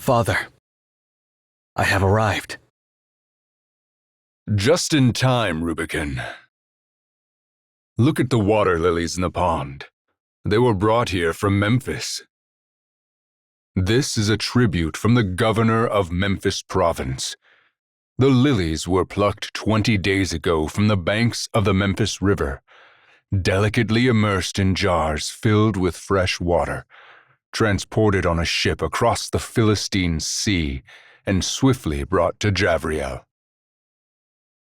Father, I have arrived. Just in time, Rubicon. Look at the water lilies in the pond. They were brought here from Memphis. This is a tribute from the governor of Memphis Province. The lilies were plucked 20 days ago from the banks of the Memphis River, delicately immersed in jars filled with fresh water, transported on a ship across the Philistine Sea, and swiftly brought to Javriel.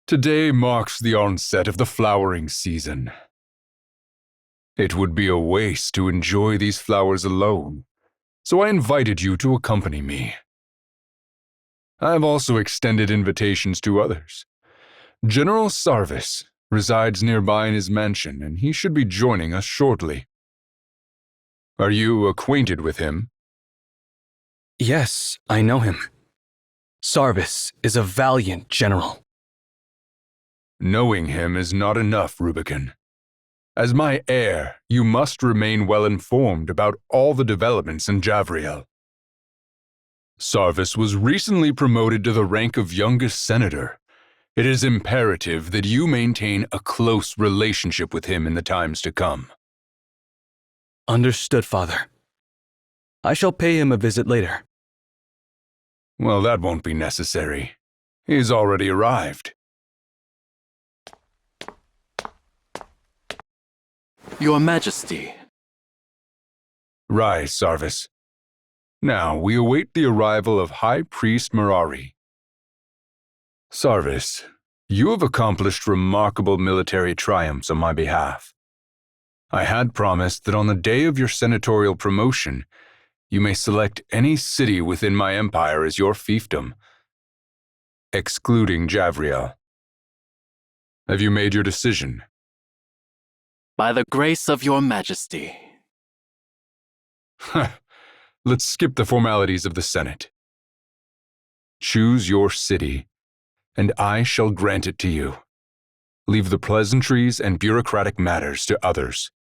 Today marks the onset of the flowering season. It would be a waste to enjoy these flowers alone, so I invited you to accompany me. I have also extended invitations to others. General Sarvis resides nearby in his mansion, and he should be joining us shortly. Are you acquainted with him? Yes, I know him. Sarvis is a valiant general. Knowing him is not enough, Rubicon. As my heir, you must remain well informed about all the developments in Javriel. Sarvis was recently promoted to the rank of youngest senator. It is imperative that you maintain a close relationship with him in the times to come. Understood, Father. I shall pay him a visit later. Well, that won't be necessary. He's already arrived. Your Majesty. Rise, Sarvis. Now, we await the arrival of High Priest Merari. Sarvis, you have accomplished remarkable military triumphs on my behalf. I had promised that on the day of your senatorial promotion, you may select any city within my empire as your fiefdom, excluding Javriel. Have you made your decision? By the grace of your Majesty. Let's skip the formalities of the Senate. Choose your city, and I shall grant it to you. Leave the pleasantries and bureaucratic matters to others.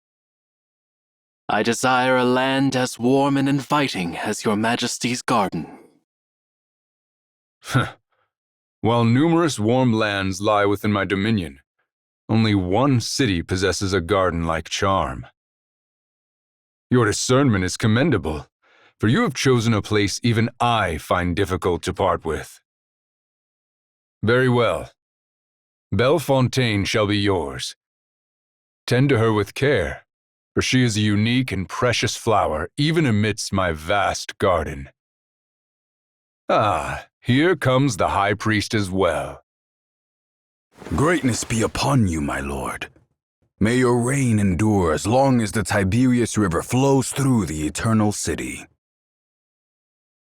I desire a land as warm and inviting as your Majesty's garden. While numerous warm lands lie within my dominion, only one city possesses a garden-like charm. Your discernment is commendable, for you have chosen a place even I find difficult to part with. Very well. Bellefontaine shall be yours. Tend to her with care, for she is a unique and precious flower even amidst my vast garden. Ah, here comes the High Priest as well. Greatness be upon you, my lord. May your reign endure as long as the Tiberias River flows through the eternal city.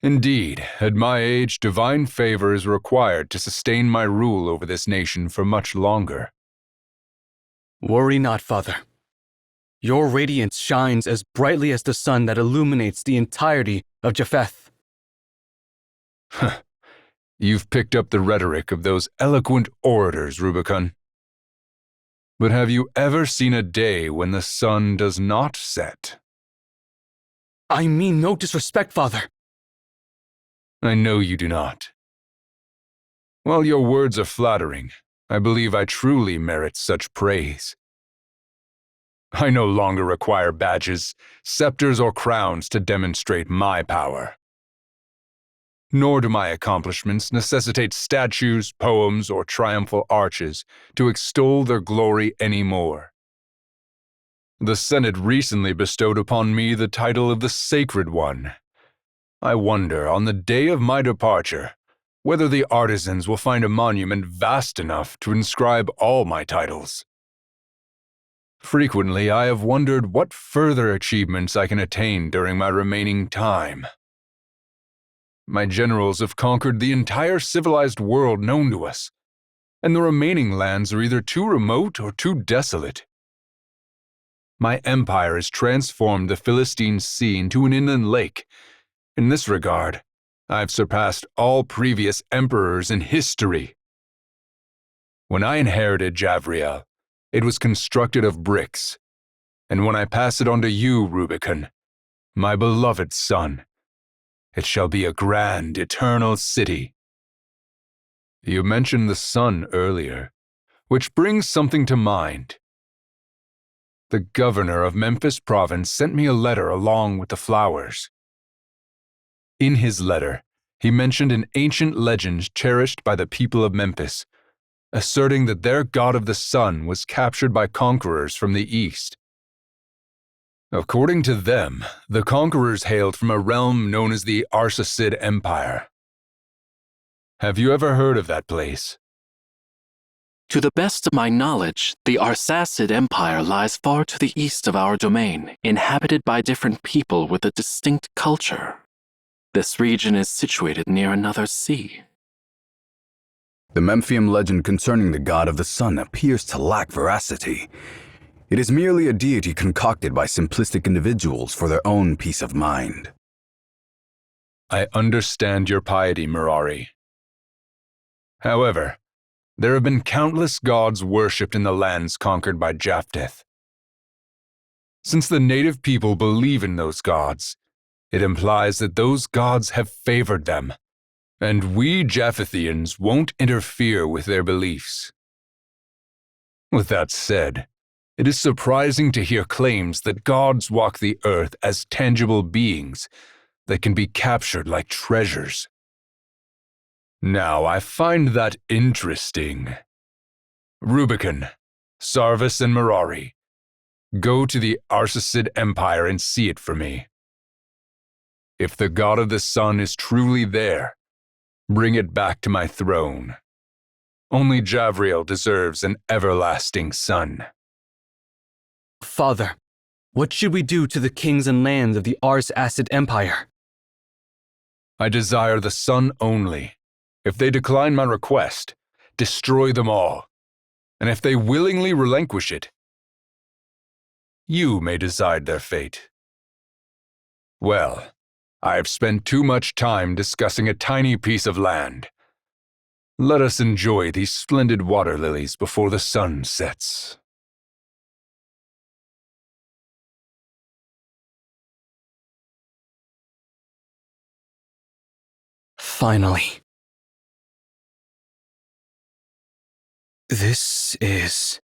Indeed, at my age, divine favor is required to sustain my rule over this nation for much longer. Worry not, Father. Your radiance shines as brightly as the sun that illuminates the entirety of Japheth. You've picked up the rhetoric of those eloquent orators, Rubicon. But have you ever seen a day when the sun does not set? I mean no disrespect, Father. I know you do not. While your words are flattering, I believe I truly merit such praise. I no longer require badges, scepters, or crowns to demonstrate my power. Nor do my accomplishments necessitate statues, poems, or triumphal arches to extol their glory anymore. The Senate recently bestowed upon me the title of the Sacred One. I wonder, on the day of my departure, whether the artisans will find a monument vast enough to inscribe all my titles. Frequently, I have wondered what further achievements I can attain during my remaining time. My generals have conquered the entire civilized world known to us, and the remaining lands are either too remote or too desolate. My empire has transformed the Philistine Sea into an inland lake. In this regard, I've surpassed all previous emperors in history. When I inherited Javriel, it was constructed of bricks, and when I pass it on to you, Rubicon, my beloved son, it shall be a grand, eternal city. You mentioned the sun earlier, which brings something to mind. The governor of Memphis province sent me a letter along with the flowers. In his letter, he mentioned an ancient legend cherished by the people of Memphis, asserting that their god of the sun was captured by conquerors from the east. According to them, the conquerors hailed from a realm known as the Arsacid Empire. Have you ever heard of that place? To the best of my knowledge, the Arsacid Empire lies far to the east of our domain, inhabited by different people with a distinct culture. This region is situated near another sea. The Memphian legend concerning the god of the sun appears to lack veracity. It is merely a deity concocted by simplistic individuals for their own peace of mind. I understand your piety, Mirari. However, there have been countless gods worshipped in the lands conquered by Japheth. Since the native people believe in those gods, it implies that those gods have favored them, and we Japhethians won't interfere with their beliefs. With that said, it is surprising to hear claims that gods walk the earth as tangible beings that can be captured like treasures. Now, I find that interesting. Rubicon, Sarvis, and Mirari, go to the Arsacid Empire and see it for me. If the god of the sun is truly there, bring it back to my throne. Only Javriel deserves an everlasting son. Father, what should we do to the kings and lands of the Arsacid Empire? I desire the sun only. If they decline my request, destroy them all. And if they willingly relinquish it, you may decide their fate. Well, I have spent too much time discussing a tiny piece of land. Let us enjoy these splendid water lilies before the sun sets. Finally. This is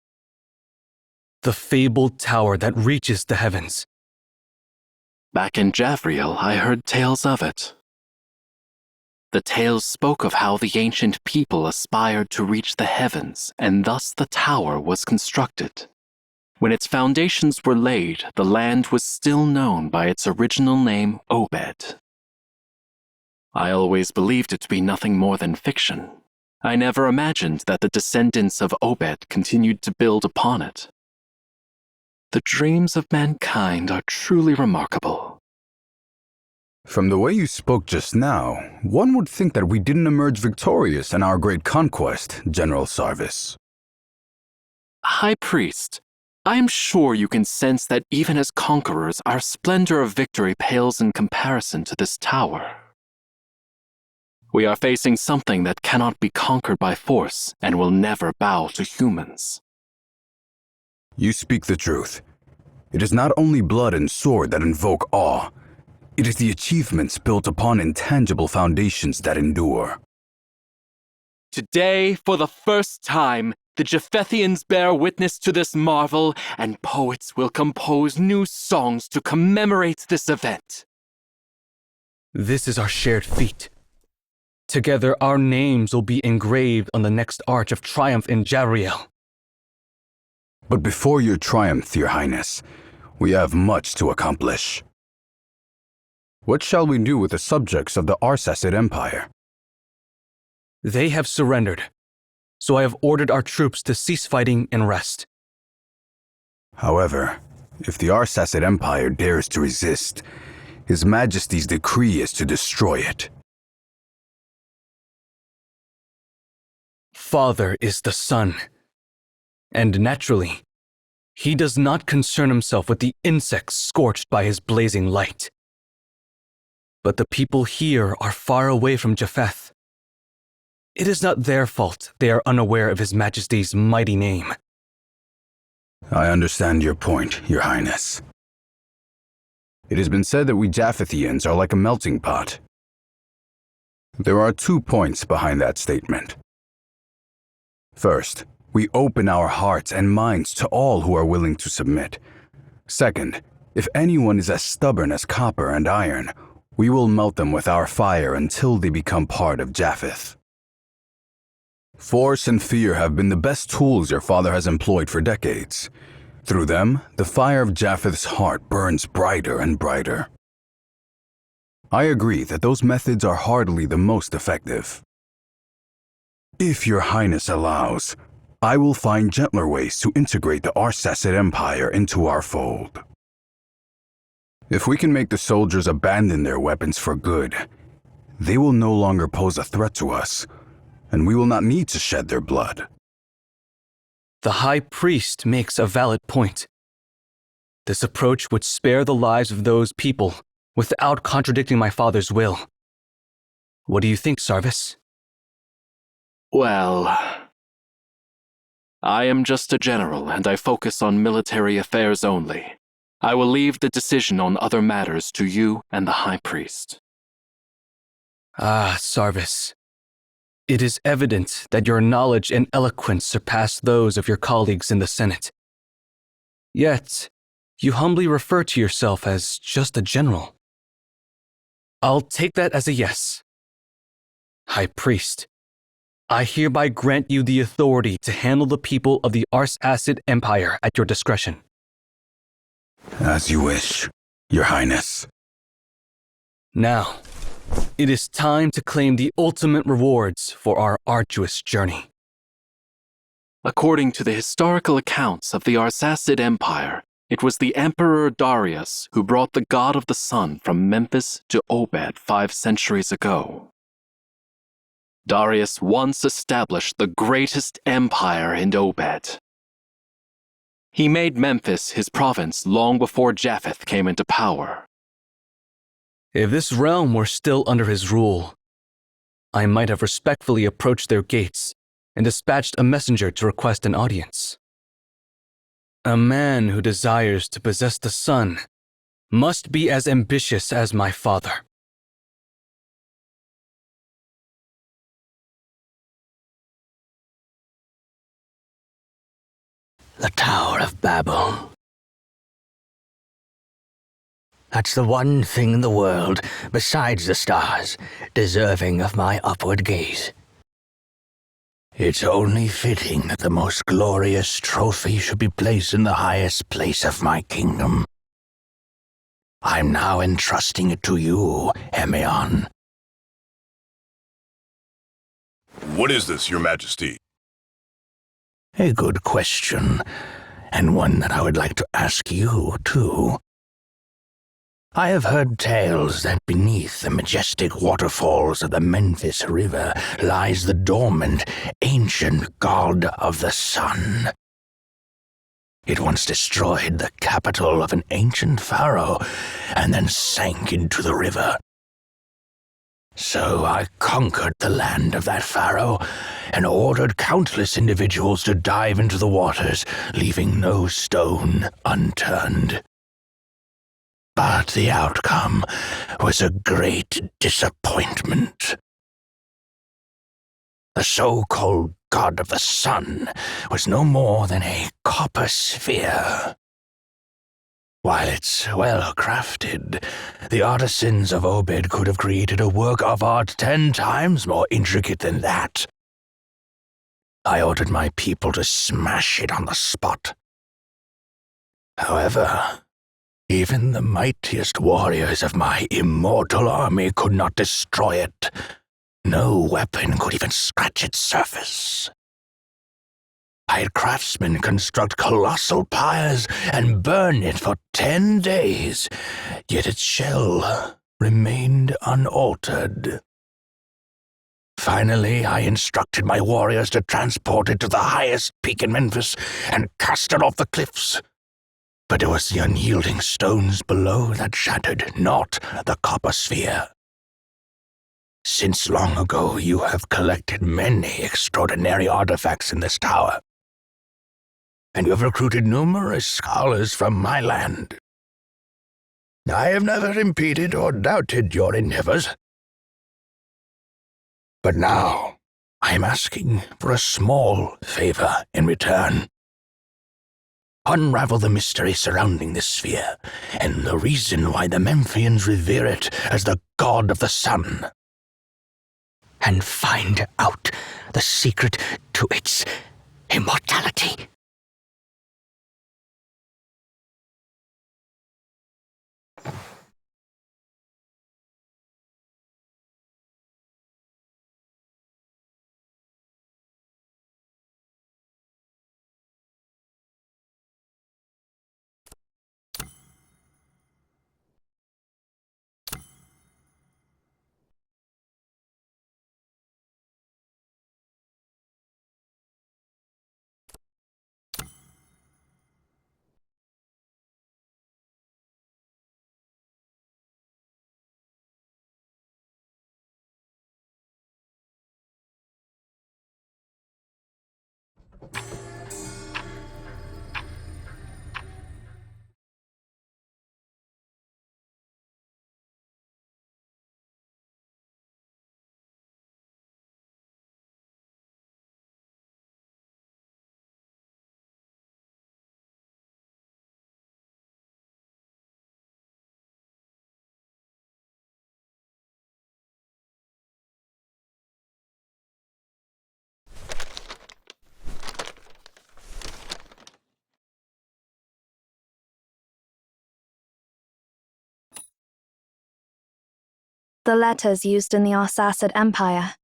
the fabled tower that reaches the heavens. Back in Javriel, I heard tales of it. The tales spoke of how the ancient people aspired to reach the heavens, and thus the tower was constructed. When its foundations were laid, the land was still known by its original name, Obed. I always believed it to be nothing more than fiction. I never imagined that the descendants of Obed continued to build upon it. The dreams of mankind are truly remarkable. From the way you spoke just now, one would think that we didn't emerge victorious in our great conquest, General Sarvis. High Priest, I am sure you can sense that even as conquerors, our splendor of victory pales in comparison to this tower. We are facing something that cannot be conquered by force and will never bow to humans. You speak the truth. It is not only blood and sword that invoke awe. It is the achievements built upon intangible foundations that endure. Today, for the first time, the Japhethians bear witness to this marvel, and poets will compose new songs to commemorate this event. This is our shared feat. Together, our names will be engraved on the next arch of triumph in Javriel. But before your triumph, Your Highness, we have much to accomplish. What shall we do with the subjects of the Arsacid Empire? They have surrendered, so I have ordered our troops to cease fighting and rest. However, if the Arsacid Empire dares to resist, His Majesty's decree is to destroy it. Father is the sun, and naturally, he does not concern himself with the insects scorched by his blazing light. But the people here are far away from Japheth. It is not their fault they are unaware of His Majesty's mighty name. I understand your point, Your Highness. It has been said that we Japhethians are like a melting pot, There are 2 points behind that statement. First, we open our hearts and minds to all who are willing to submit. Second, if anyone is as stubborn as copper and iron, we will melt them with our fire until they become part of Japheth. Force and fear have been the best tools your father has employed for decades. Through them, the fire of Japheth's heart burns brighter and brighter. I agree that those methods are hardly the most effective. If your highness allows, I will find gentler ways to integrate the Arsacid Empire into our fold. If we can make the soldiers abandon their weapons for good, they will no longer pose a threat to us, and we will not need to shed their blood. The High Priest makes a valid point. This approach would spare the lives of those people without contradicting my father's will. What do you think, Sarvis? Well, I am just a general and I focus on military affairs only. I will leave the decision on other matters to you and the High Priest. Ah, Sarvis. It is evident that your knowledge and eloquence surpass those of your colleagues in the Senate. Yet, you humbly refer to yourself as just a general. I'll take that as a yes. High Priest, I hereby grant you the authority to handle the people of the Arsacid Empire at your discretion. As you wish, Your Highness. Now, it is time to claim the ultimate rewards for our arduous journey. According to the historical accounts of the Arsacid Empire, it was the Emperor Darius who brought the god of the sun from Memphis to Obed 5 centuries ago. Darius once established the greatest empire in Obed. He made Memphis his province long before Japheth came into power. If this realm were still under his rule, I might have respectfully approached their gates and dispatched a messenger to request an audience. A man who desires to possess the sun must be as ambitious as my father. The Tower of Babel. That's the one thing in the world, besides the stars, deserving of my upward gaze. It's only fitting that the most glorious trophy should be placed in the highest place of my kingdom. I'm now entrusting it to you, Hemion. What is this, Your Majesty? A good question, and one that I would like to ask you, too. I have heard tales that beneath the majestic waterfalls of the Memphis River lies the dormant, ancient god of the sun. It once destroyed the capital of an ancient pharaoh and then sank into the river. So I conquered the land of that pharaoh and ordered countless individuals to dive into the waters, leaving no stone unturned. But the outcome was a great disappointment. The so-called god of the sun was no more than a copper sphere. While it's well crafted, the artisans of Obed could have created a work of art 10 times more intricate than that. I ordered my people to smash it on the spot. However, even the mightiest warriors of my immortal army could not destroy it. No weapon could even scratch its surface. I had craftsmen construct colossal pyres and burn it for 10 days, yet its shell remained unaltered. Finally, I instructed my warriors to transport it to the highest peak in Memphis and cast it off the cliffs. But it was the unyielding stones below that shattered, not the copper sphere. Since long ago, you have collected many extraordinary artifacts in this tower, and you have recruited numerous scholars from my land. I have never impeded or doubted your endeavors. But now, I am asking for a small favor in return. Unravel the mystery surrounding this sphere, and the reason why the Memphians revere it as the god of the sun. And find out the secret to its immortality. The letters used in the Arsacid Empire.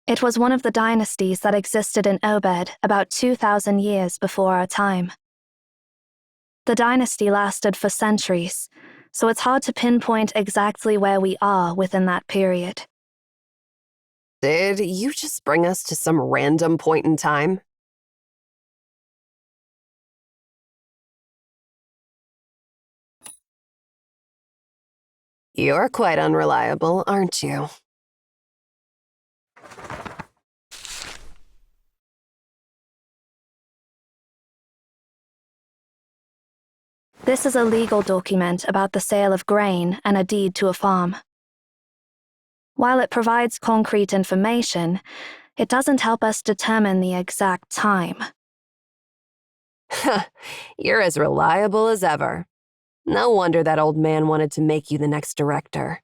It was one of the dynasties that existed in Obed about 2,000 years before our time. The dynasty lasted for centuries, so it's hard to pinpoint exactly where we are within that period. Did you just bring us to some random point in time? You're quite unreliable, aren't you? This is a legal document about the sale of grain and a deed to a farm. While it provides concrete information, it doesn't help us determine the exact time. You're as reliable as ever. No wonder that old man wanted to make you the next director.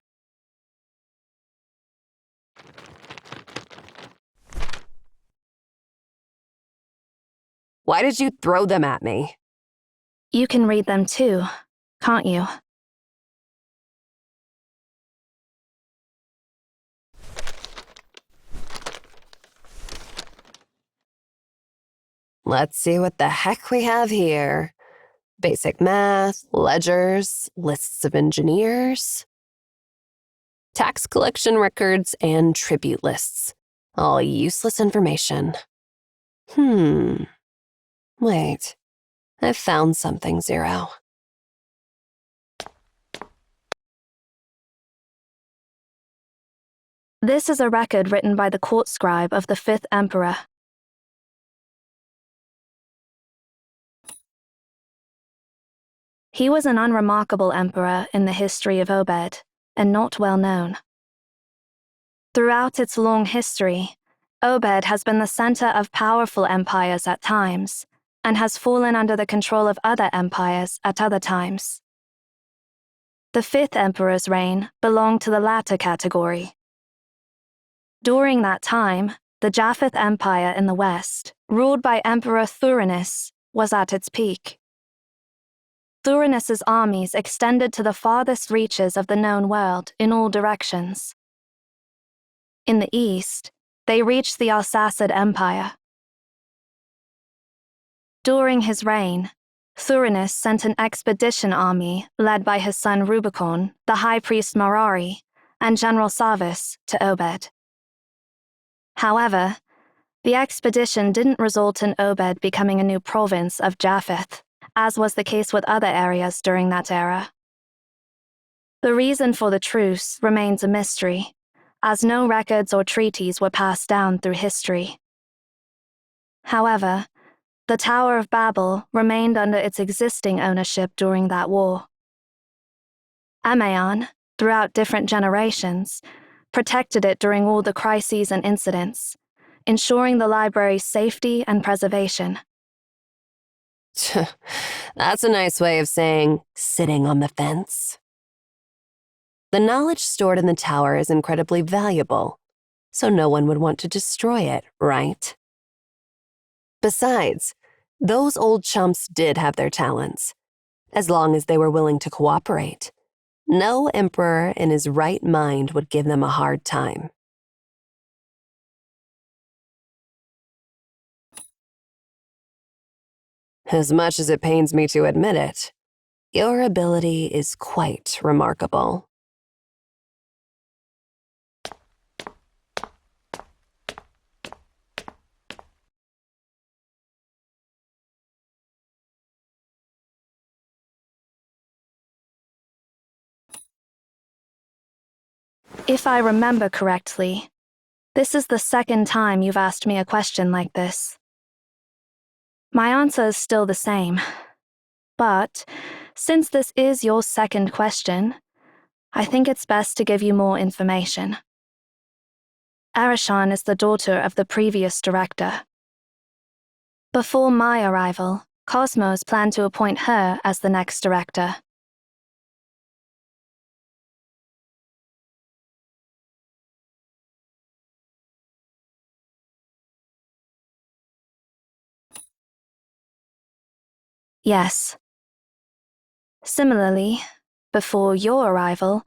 Why did you throw them at me? You can read them too, can't you? Let's see what the heck we have here. Basic math, ledgers, lists of engineers, tax collection records, and tribute lists. All useless information. Wait. I found something, Zero. This is a record written by the court scribe of the 5th Emperor. He was an unremarkable emperor in the history of Obed, and not well known. Throughout its long history, Obed has been the center of powerful empires at times, and has fallen under the control of other empires at other times. The 5th Emperor's reign belonged to the latter category. During that time, the Japheth Empire in the west, ruled by Emperor Thurinus, was at its peak. Thurinus's armies extended to the farthest reaches of the known world in all directions. In the east, they reached the Arsacid Empire. During his reign, Thurinus sent an expedition army led by his son Rubicon, the high priest Marari, and General Sarvis to Obed. However, the expedition didn't result in Obed becoming a new province of Japheth, as was the case with other areas during that era. The reason for the truce remains a mystery, as no records or treaties were passed down through history. However, the Tower of Babel remained under its existing ownership during that war. Emaon, throughout different generations, protected it during all the crises and incidents, ensuring the library's safety and preservation. That's a nice way of saying sitting on the fence. The knowledge stored in the tower is incredibly valuable, so no one would want to destroy it, right? Besides, those old chumps did have their talents, as long as they were willing to cooperate. No emperor in his right mind would give them a hard time. As much as it pains me to admit it, your ability is quite remarkable. If I remember correctly, this is the second time you've asked me a question like this. My answer is still the same, but since this is your second question, I think it's best to give you more information. Arishan is the daughter of the previous director. Before my arrival, Cosmos planned to appoint her as the next director. Yes. Similarly, before your arrival,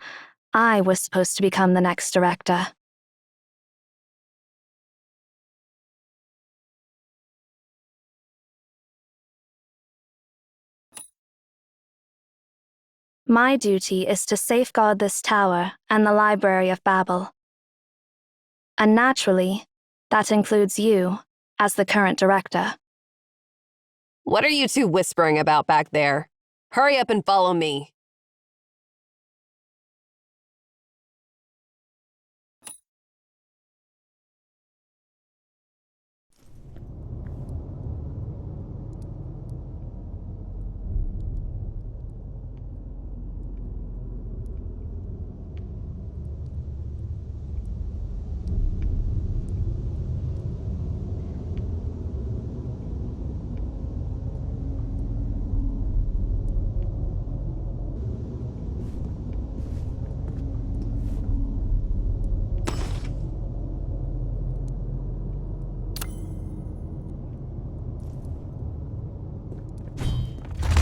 I was supposed to become the next director. My duty is to safeguard this tower and the Library of Babel. And naturally, that includes you as the current director. What are you two whispering about back there? Hurry up and follow me.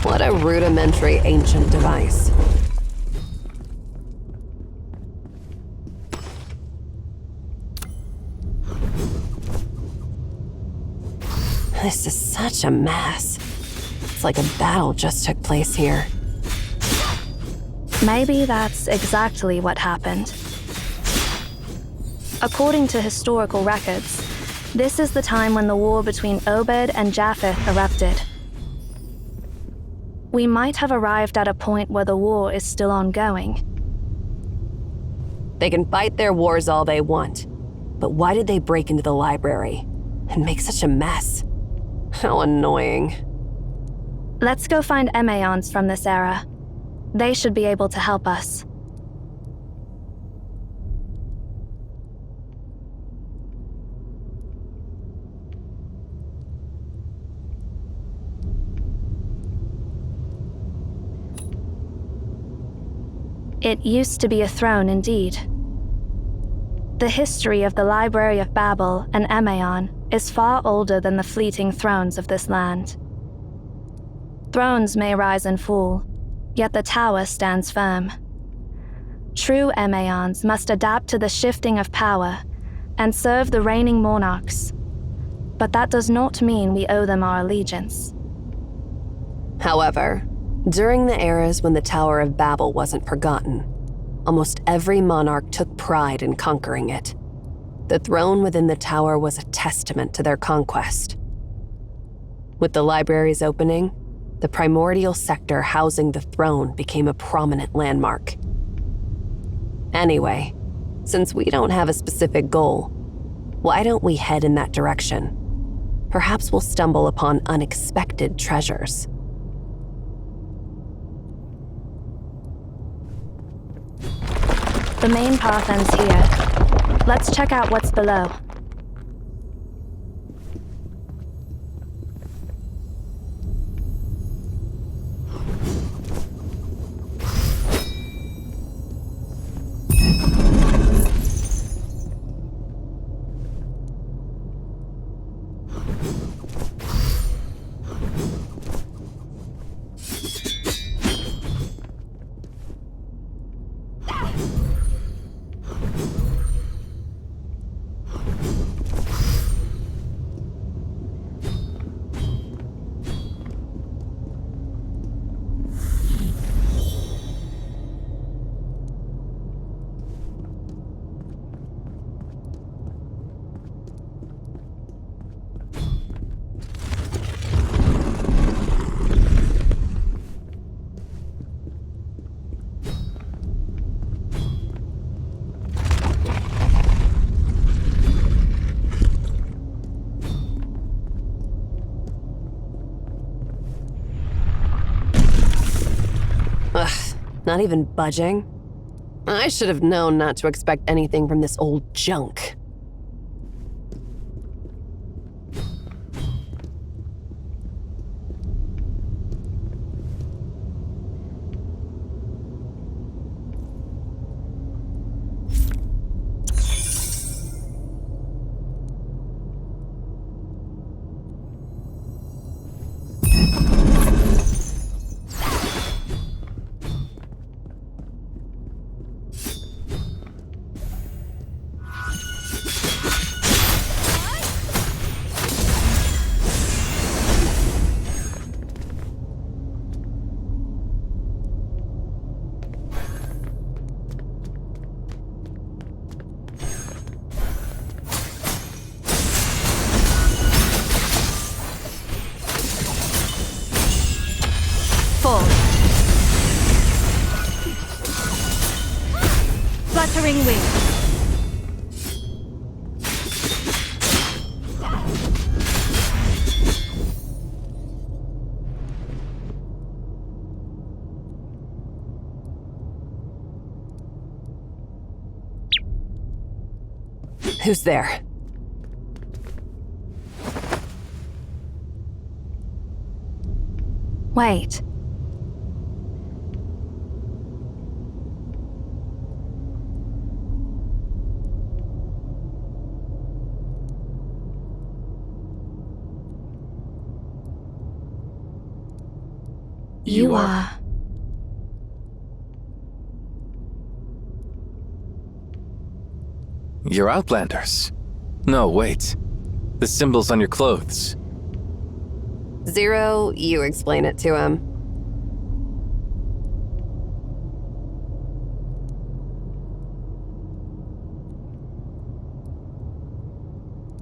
What a rudimentary ancient device. This is such a mess. It's like a battle just took place here. Maybe that's exactly what happened. According to historical records, this is the time when the war between Obed and Japheth erupted. We might have arrived at a point where the war is still ongoing. They can fight their wars all they want, but why did they break into the library and make such a mess? How annoying. Let's go find Emaons from this era. They should be able to help us. It used to be a throne indeed. The history of the Library of Babel and Emaon is far older than the fleeting thrones of this land. Thrones may rise and fall, yet the tower stands firm. True Emaons must adapt to the shifting of power and serve the reigning monarchs. But that does not mean we owe them our allegiance. However, during the eras when the Tower of Babel wasn't forgotten, almost every monarch took pride in conquering it. The throne within the tower was a testament to their conquest. With the library's opening, the primordial sector housing the throne became a prominent landmark. Anyway, Since we don't have a specific goal, why don't we head in that direction? Perhaps we'll stumble upon unexpected treasures. The main path ends here. Let's check out what's below. Ugh, not even budging. I should have known not to expect anything from this old junk. Fluttering wings. Who's there? Wait. You are... You're Outlanders. No, wait. The symbols on your clothes. Zero, you explain it to him.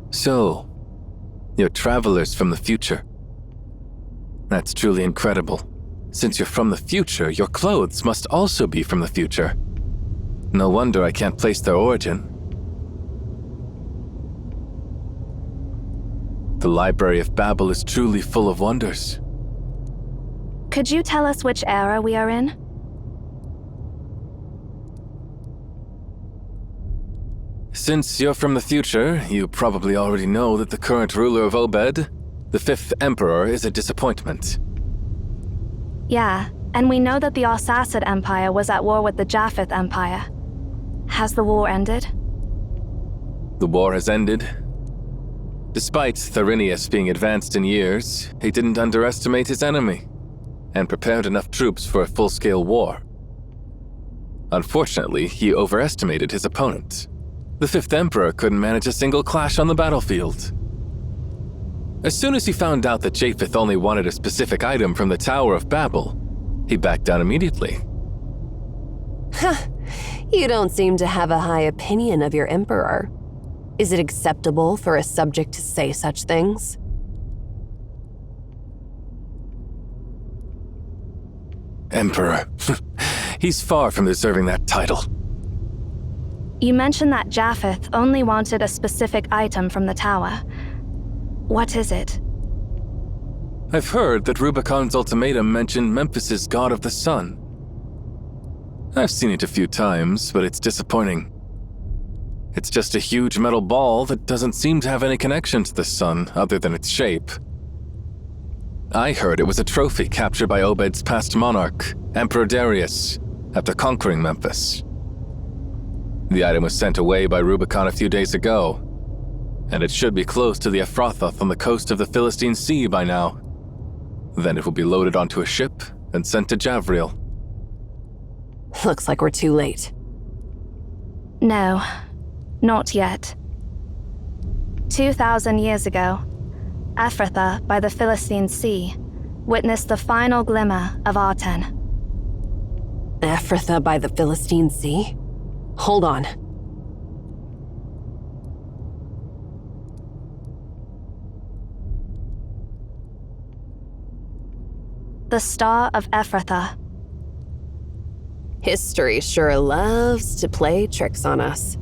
So, you're travelers from the future. That's truly incredible. Since you're from the future, your clothes must also be from the future. No wonder I can't place their origin. The Library of Babel is truly full of wonders. Could you tell us which era we are in? Since you're from the future, you probably already know that the current ruler of Obed, the 5th Emperor, is a disappointment. Yeah, and we know that the Arsacid Empire was at war with the Japheth Empire. Has the war ended? The war has ended. Despite Tharinius being advanced in years, he didn't underestimate his enemy, and prepared enough troops for a full-scale war. Unfortunately, he overestimated his opponent. The 5th Emperor couldn't manage a single clash on the battlefield. As soon as he found out that Japheth only wanted a specific item from the Tower of Babel, he backed down immediately. Huh. You don't seem to have a high opinion of your emperor. Is it acceptable for a subject to say such things? Emperor. He's far from deserving that title. You mentioned that Japheth only wanted a specific item from the tower. What is it? I've heard that Rubicon's ultimatum mentioned Memphis's god of the sun. I've seen it a few times, but it's disappointing. It's just a huge metal ball that doesn't seem to have any connection to the sun other than its shape. I heard it was a trophy captured by Obed's past monarch, Emperor Darius, after conquering Memphis. The item was sent away by Rubicon a few days ago, and it should be close to the Ephrathoth on the coast of the Philistine Sea by now. Then it will be loaded onto a ship and sent to Javriel. Looks like we're too late. No, not yet. 2,000 years ago, Ephrathah by the Philistine Sea witnessed the final glimmer of Arten. Ephrathah by the Philistine Sea? Hold on. The Star of Ephrathah. History sure loves to play tricks on us.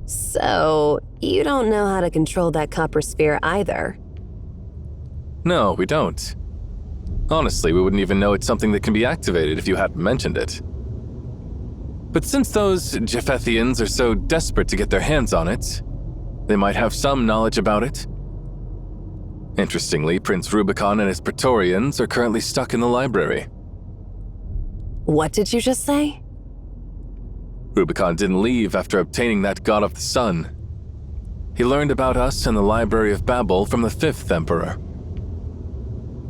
So, you don't know how to control that copper sphere either. No, we don't. Honestly, we wouldn't even know it's something that can be activated if you hadn't mentioned it. But since those Japhethians are so desperate to get their hands on it, they might have some knowledge about it. Interestingly, Prince Rubicon and his Praetorians are currently stuck in the library. What did you just say? Rubicon didn't leave after obtaining that God of the Sun. He learned about us in the Library of Babel from the 5th Emperor.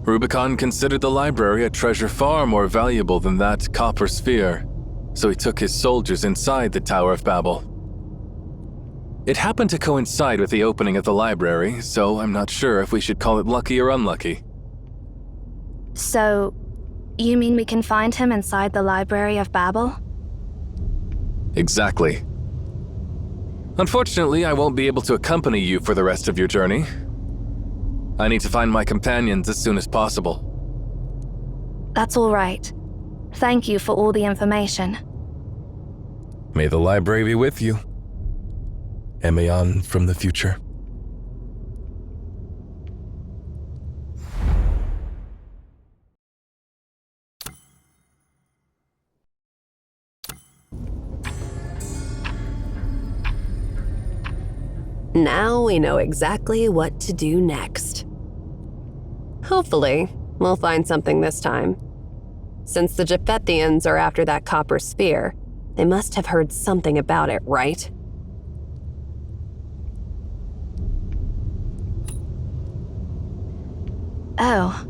Rubicon considered the library a treasure far more valuable than that copper sphere, so he took his soldiers inside the Tower of Babel. It happened to coincide with the opening of the library, so I'm not sure if we should call it lucky or unlucky. So, you mean we can find him inside the Library of Babel? Exactly. Unfortunately, I won't be able to accompany you for the rest of your journey. I need to find my companions as soon as possible. That's all right. Thank you for all the information. May the library be with you. Emaon from the future. Now we know exactly what to do next. Hopefully, we'll find something this time. Since the Japhethians are after that copper sphere, they must have heard something about it, right? Oh,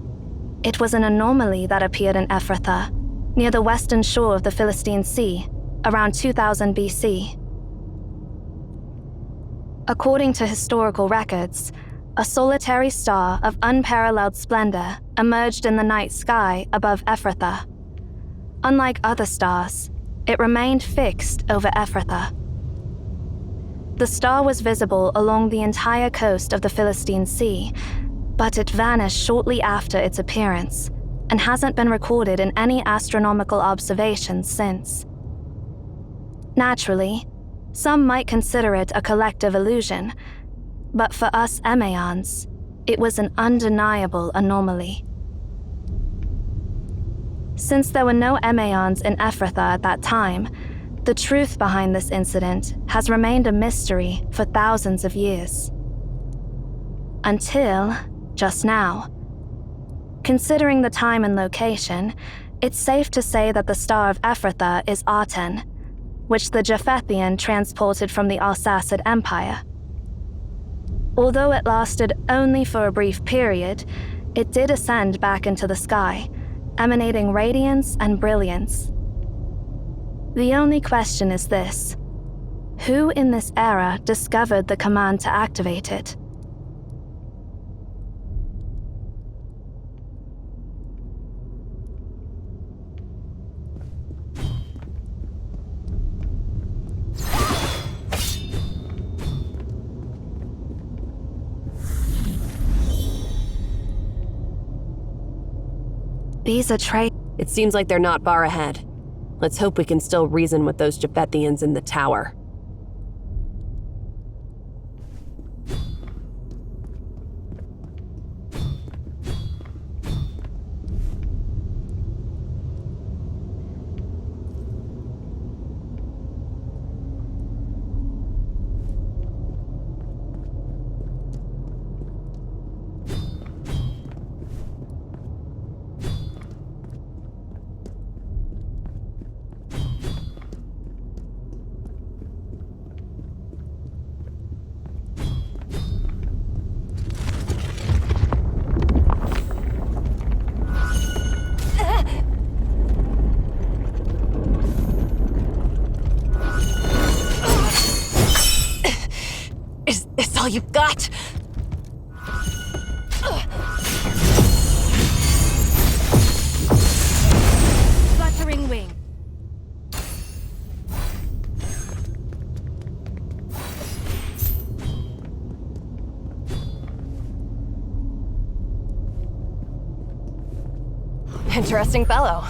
it was an anomaly that appeared in Ephrathah, near the western shore of the Philistine Sea, around 2000 BC. According to historical records, a solitary star of unparalleled splendor emerged in the night sky above Ephrathah. Unlike other stars, it remained fixed over Ephrathah. The star was visible along the entire coast of the Philistine Sea, but it vanished shortly after its appearance and hasn't been recorded in any astronomical observations since. Naturally, some might consider it a collective illusion, but for us Emaons, it was an undeniable anomaly. Since there were no Emaons in Ephrathah at that time, the truth behind this incident has remained a mystery for thousands of years. Until just now. Considering the time and location, it's safe to say that the Star of Ephrathah is Arten, which the Japhethian transported from the Alsacid Empire. Although it lasted only for a brief period, it did ascend back into the sky, emanating radiance and brilliance. The only question is this: who in this era discovered the command to activate it? These are It seems like they're not far ahead. Let's hope we can still reason with those Japhethians in the tower. Is this all you've got? fluttering wing. Interesting fellow.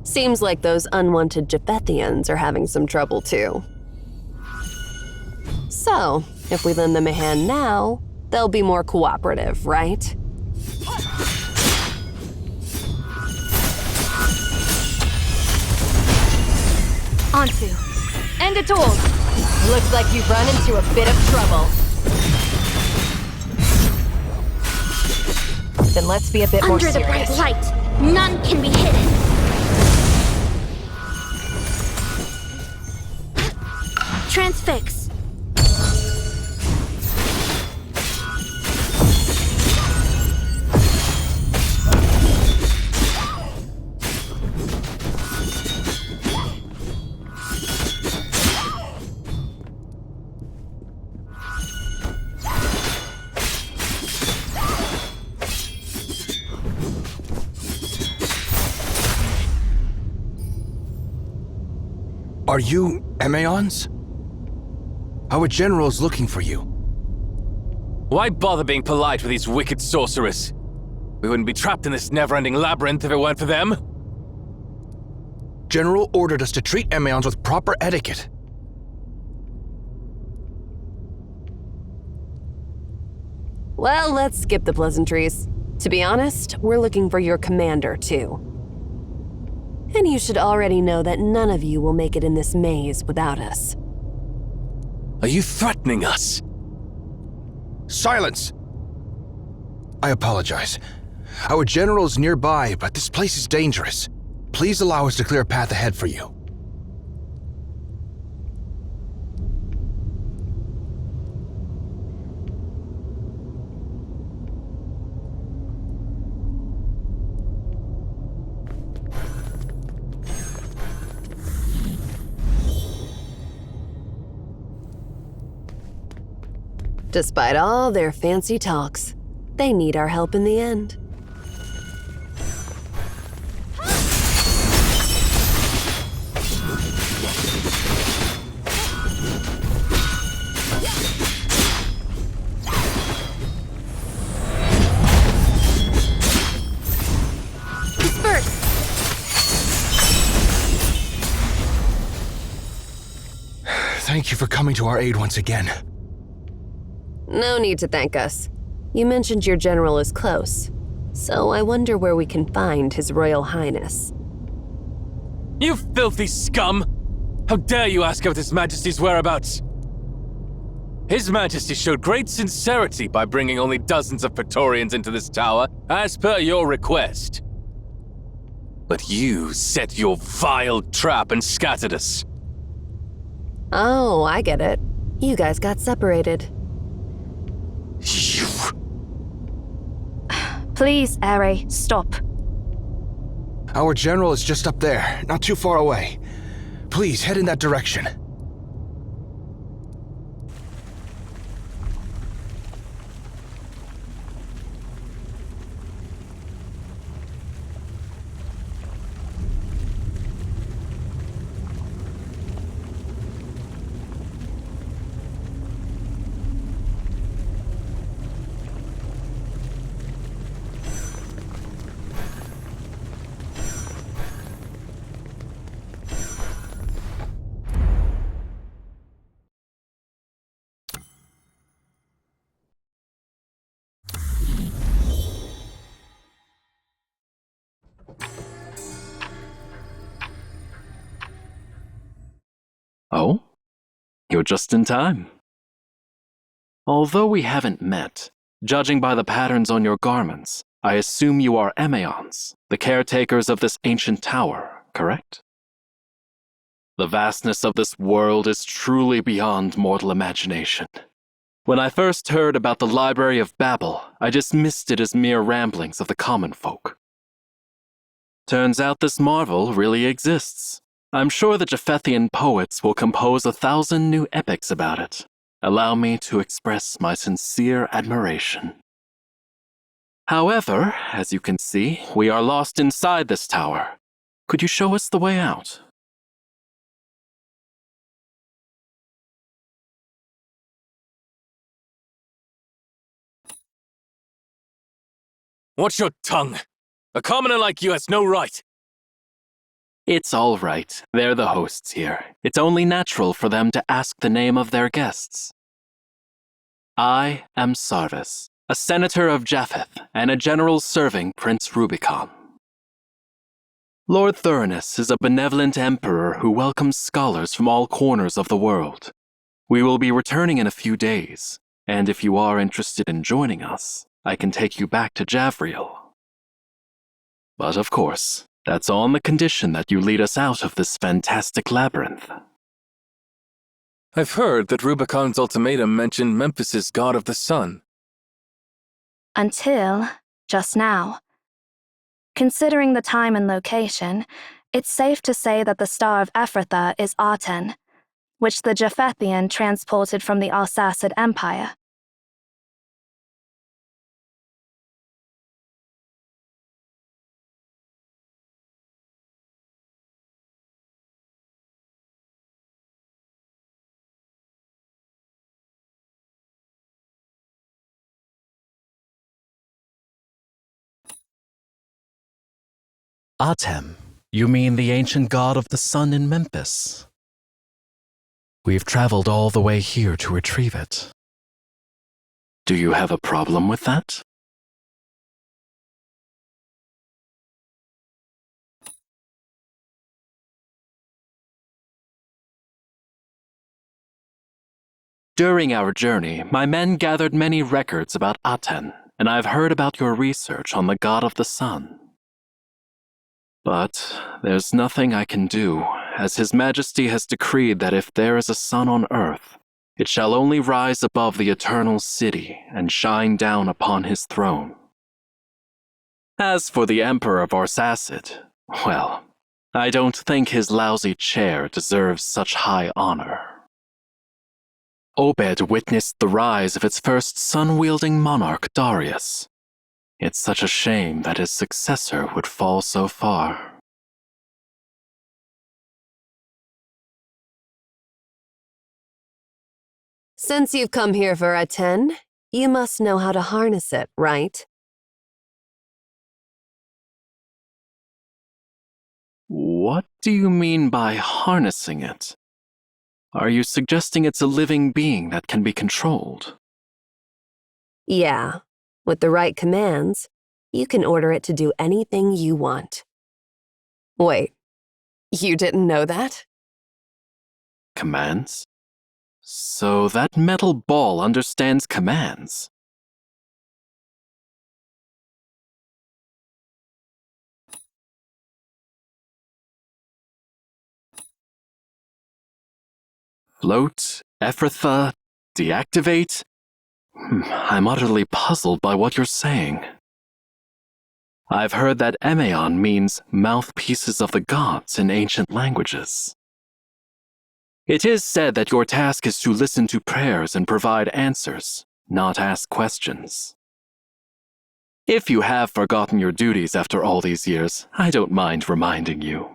Seems like those unwanted Japhethians are having some trouble too. So, if we lend them a hand now, they'll be more cooperative, right? Ansu, end it all. Looks like you've run into a bit of trouble. Then let's be a bit more serious. Under the bright light, none can be hidden. Transfix. Are you Emaons? Our general's looking for you. Why bother being polite with these wicked sorcerers? We wouldn't be trapped in this never-ending labyrinth if it weren't for them. General ordered us to treat Emaons with proper etiquette. Well, let's skip the pleasantries. To be honest, we're looking for your commander, too. And you should already know that none of you will make it in this maze without us. Are you threatening us? Silence! I apologize. Our general's nearby, but this place is dangerous. Please allow us to clear a path ahead for you. Despite all their fancy talks, they need our help in the end. Thank you for coming to our aid once again. No need to thank us. You mentioned your general is close, so I wonder where we can find His Royal Highness. You filthy scum! How dare you ask of His Majesty's whereabouts? His Majesty showed great sincerity by bringing only dozens of Praetorians into this tower, as per your request. But you set your vile trap and scattered us. Oh, I get it. You guys got separated. You... Please, Ere, stop. Our general is just up there, not too far away. Please head in that direction. Oh? You're just in time. Although we haven't met, judging by the patterns on your garments, I assume you are Emeons, the caretakers of this ancient tower, correct? The vastness of this world is truly beyond mortal imagination. When I first heard about the Library of Babel, I dismissed it as mere ramblings of the common folk. Turns out this marvel really exists. I'm sure the Japhethian poets will compose 1,000 new epics about it. Allow me to express my sincere admiration. However, as you can see, we are lost inside this tower. Could you show us the way out? Watch your tongue. A commoner like you has no right. It's all right. They're the hosts here. It's only natural for them to ask the name of their guests. I am Sarvis, a senator of Japheth and a general serving Prince Rubicon. Lord Thuranos is a benevolent emperor who welcomes scholars from all corners of the world. We will be returning in a few days, and if you are interested in joining us, I can take you back to Javriel. But of course, that's on the condition that you lead us out of this fantastic labyrinth. I've heard that Rubicon's ultimatum mentioned Memphis's god of the sun. Until just now. Considering the time and location, it's safe to say that the Star of Ephrathah is Aten, which the Japhethian transported from the Arsacid Empire. Atem, you mean the ancient god of the sun in Memphis? We've traveled all the way here to retrieve it. Do you have a problem with that? During our journey, my men gathered many records about Aten, and I've heard about your research on the god of the sun. But there's nothing I can do, as His Majesty has decreed that if there is a sun on earth, it shall only rise above the eternal city and shine down upon his throne. As for the Emperor of Arsacid, well, I don't think his lousy chair deserves such high honor. Obed witnessed the rise of its first sun-wielding monarch, Darius. It's such a shame that his successor would fall so far. Since you've come here for Aten, you must know how to harness it, right? What do you mean by harnessing it? Are you suggesting it's a living being that can be controlled? Yeah. With the right commands, you can order it to do anything you want. Wait, you didn't know that? Commands? So that metal ball understands commands. Float, Ephrathah, deactivate? I'm utterly puzzled by what you're saying. I've heard that Emeon means mouthpieces of the gods in ancient languages. It is said that your task is to listen to prayers and provide answers, not ask questions. If you have forgotten your duties after all these years, I don't mind reminding you.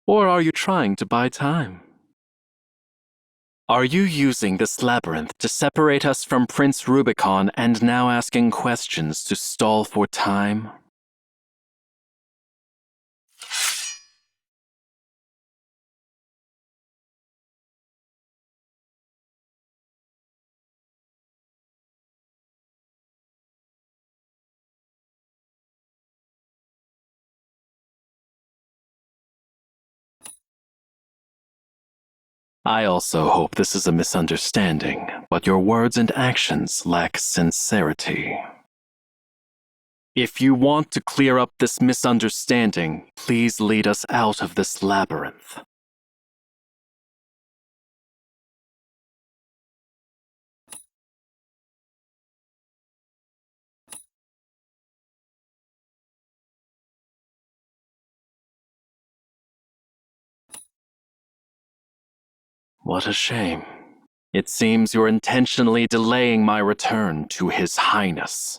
Or are you trying to buy time? Are you using this labyrinth to separate us from Prince Rubicon and now asking questions to stall for time? I also hope this is a misunderstanding, but your words and actions lack sincerity. If you want to clear up this misunderstanding, please lead us out of this labyrinth. What a shame. It seems you're intentionally delaying my return to His Highness.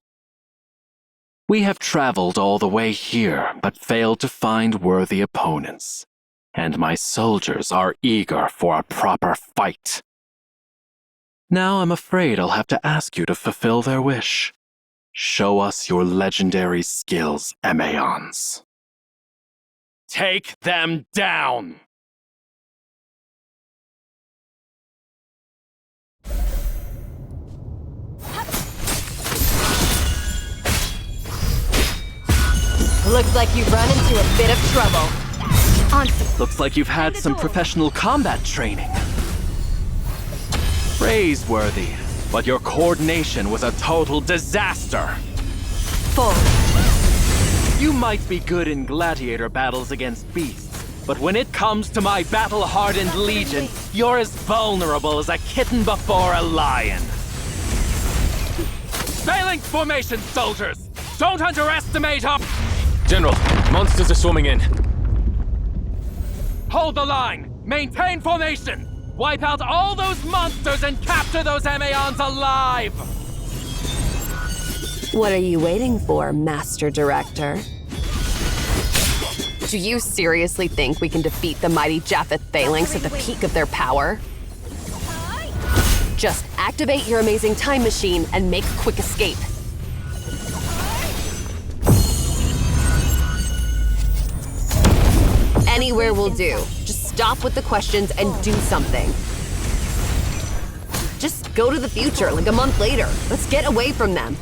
We have traveled all the way here, but failed to find worthy opponents, and my soldiers are eager for a proper fight. Now I'm afraid I'll have to ask you to fulfill their wish. Show us your legendary skills, Emeons. Take them down! Looks like you've run into a bit of trouble. Looks like you've had some professional combat training. Praiseworthy, but your coordination was a total disaster. Full. You might be good in gladiator battles against beasts, but when it comes to my battle-hardened legion, you're as vulnerable as a kitten before a lion. Phalanx formation, soldiers! Don't underestimate up! General, monsters are swarming in. Hold the line! Maintain formation! Wipe out all those monsters and capture those Emeons alive! What are you waiting for, Master Director? Do you seriously think we can defeat the mighty Japheth Phalanx at the peak of their power? Just activate your amazing time machine and make a quick escape. Anywhere will do. Just stop with the questions and do something. Just go to the future, like a month later. Let's get away from them.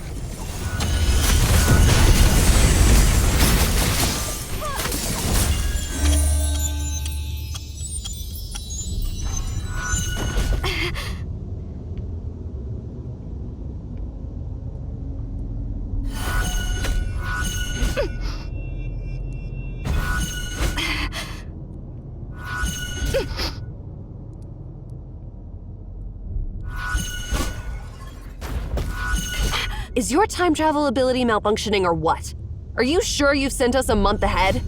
Is your time travel ability malfunctioning or what? Are you sure you've sent us a month ahead?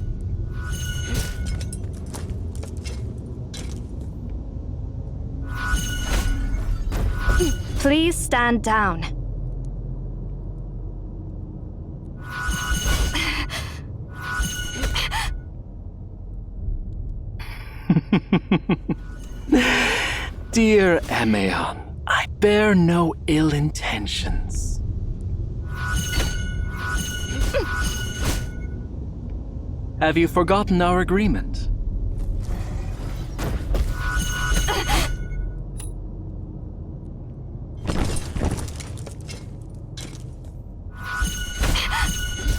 Please stand down. Dear Emeon, I bear no ill intentions. Have you forgotten our agreement?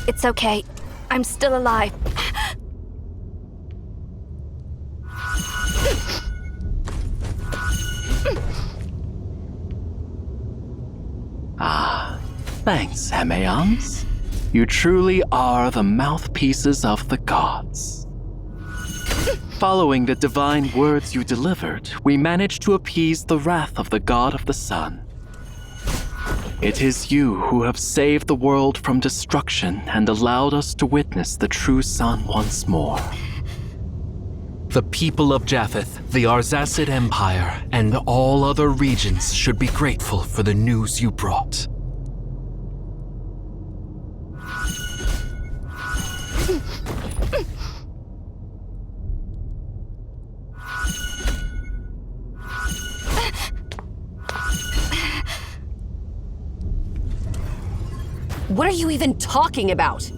It's okay. I'm still alive. Thanks, Emeons. You truly are the mouthpieces of the gods. Following the divine words you delivered, we managed to appease the wrath of the god of the sun. It is you who have saved the world from destruction and allowed us to witness the true sun once more. The people of Japheth, the Arzacid Empire, and all other regions should be grateful for the news you brought. What are you even talking about?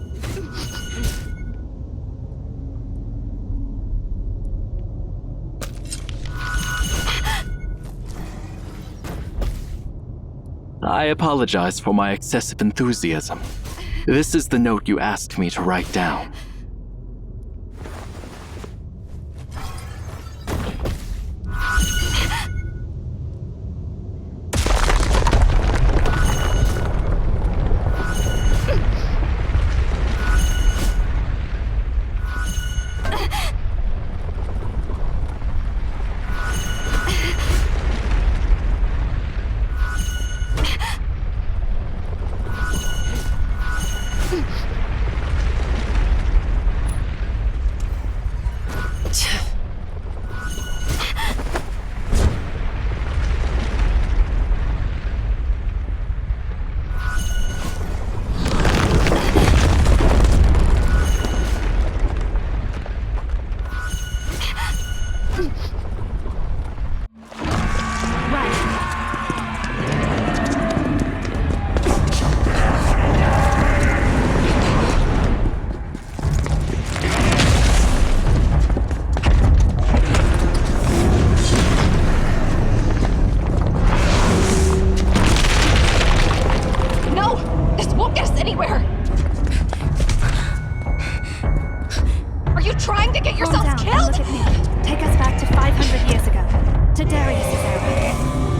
I apologize for my excessive enthusiasm. This is the note you asked me to write down. Calm down and look at me. Take us back to 500 years ago, to Darius's era.